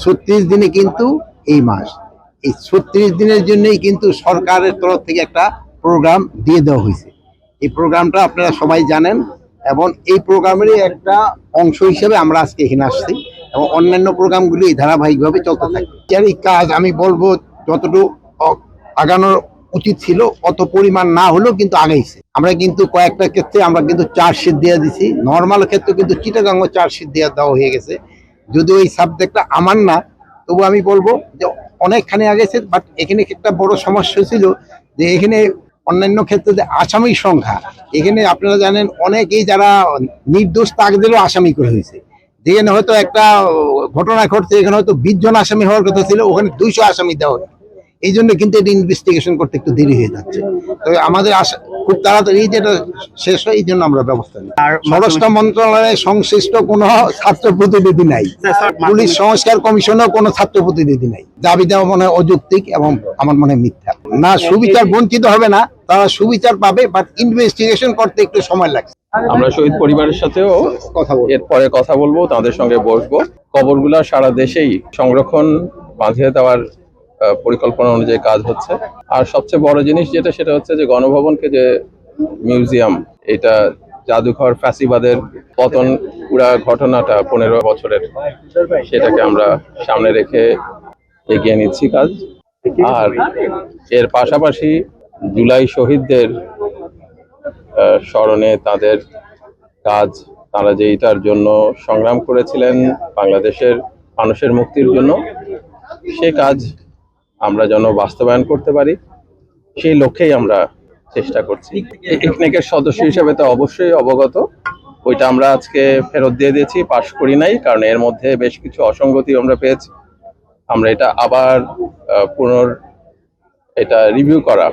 36 দিনে কিন্তু এই মাস, এই 36 দিনের জন্যই কিন্তু সরকারের তরফ থেকে একটা প্রোগ্রাম দিয়ে দেওয়া হয়েছে। এই প্রোগ্রামটা আপনারা সবাই জানেন এবং এই প্রোগ্রামেরই একটা অংশ হিসেবে আমরা আজকে এখানে আসছি এবং অন্যান্য প্রোগ্রামগুলি ধারাবাহিকভাবে চলতে থাকে। এই কাজ আমি বলবো যতটুকু আগানোর উচিত ছিল অত পরিমাণ না হলেও কিন্তু আগাইছে। আমরা কিন্তু কয়েকটা ক্ষেত্রে আমরা কিন্তু চার্জশিট দিয়ে দিছি, নর্মাল ক্ষেত্রে কিন্তু চিটাগাঙ্গ চার্জশিট দিয়ে দেওয়া হয়ে গেছে। যদিও এই সাবজেক্টটা আমার না, তবু আমি বলবো যে অনেকখানি আগেছে। বাট এখানে একটা বড় সমস্যা ছিল যে এখানে অন্যান্য ক্ষেত্রে যে আসামির সংখ্যা, এখানে আপনারা জানেন অনেকেই যারা নির্দোষ তাকদেরও আসামি করে হয়েছে। যেখানে হয়তো একটা ঘটনা ঘটছে, এখানে হয়তো 20 জন আসামি হওয়ার কথা ছিল, ওখানে 200 আসামি দেওয়া হয়। এই জন্য কিন্তু এটা ইনভেস্টিগেশন করতে একটু দেরি হয়ে যাচ্ছে। তবে আমাদের আশা খুব তাড়াতাড়ি যেটা শেষ হয়, এই জন্য আমরা ব্যবস্থা নিই। আর স্বরাষ্ট্র মন্ত্রণালয়ের সংশ্লিষ্ট কোনো ছাত্র প্রতিনিধি নাই, পুলিশ সংস্কার কমিশনেও কোনো ছাত্র প্রতিনিধি নাই। দাবি দেওয়া মনে হয় অযৌক্তিক এবং আমার মনে হয় মিথ্যা। না, সুবিচার বঞ্চিত হবে না, তারা সুবিচার পাবে, বাট ইনভেস্টিগেশন করতে একটু সময় লাগছে। আমরা শহীদ পরিবারের সাথেও এরপরে কথা বলবো, তাদের সঙ্গে বসবো। কবরগুলা সারা দেশেই সংরক্ষণ বাঁধিয়ে দেওয়ার পরিকল্পনা অনুযায়ী কাজ হচ্ছে। আর সবচেয়ে বড় জিনিস যেটা, সেটা হচ্ছে যে গণভবনকে যে মিউজিয়াম, এটা জাদুঘর, ফ্যাসিবাদের পতন পুরা ঘটনাটা 15 বছরের, সেটাকে আমরা সামনে রেখে এগিয়ে নিচ্ছি কাজ। আর এর পাশাপাশি জুলাই শহীদদের স্মরণে তাদের কাজ, তারা যে এটার জন্য সংগ্রাম করেছিলেন বাংলাদেশের মানুষের মুক্তির জন্য, সে কাজ আমরা যেন বাস্তবায়ন করতে পারি, সেই লক্ষ্যেই আমরা চেষ্টা করছি। ইকনেকের সদস্য হিসেবে তো অবশ্যই অবগত, ওইটা আমরা আজকে ফেরত দিয়ে দিয়েছি, পাশ করি নাই, কারণ এর মধ্যে বেশ কিছু অসঙ্গতি আমরা পেয়েছি। আমরা এটা আবার এটা রিভিউ করা,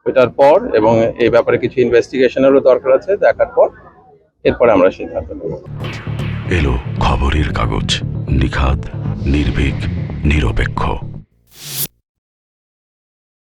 এটার পর, এবং এই ব্যাপারে কিছু ইনভেস্টিগেশনেরও দরকার আছে, দেখার পর এরপরে আমরা সিদ্ধান্ত নেব। এলো খবরের কাগজ, নিখাত, নির্ভীক, নিরপেক্ষ।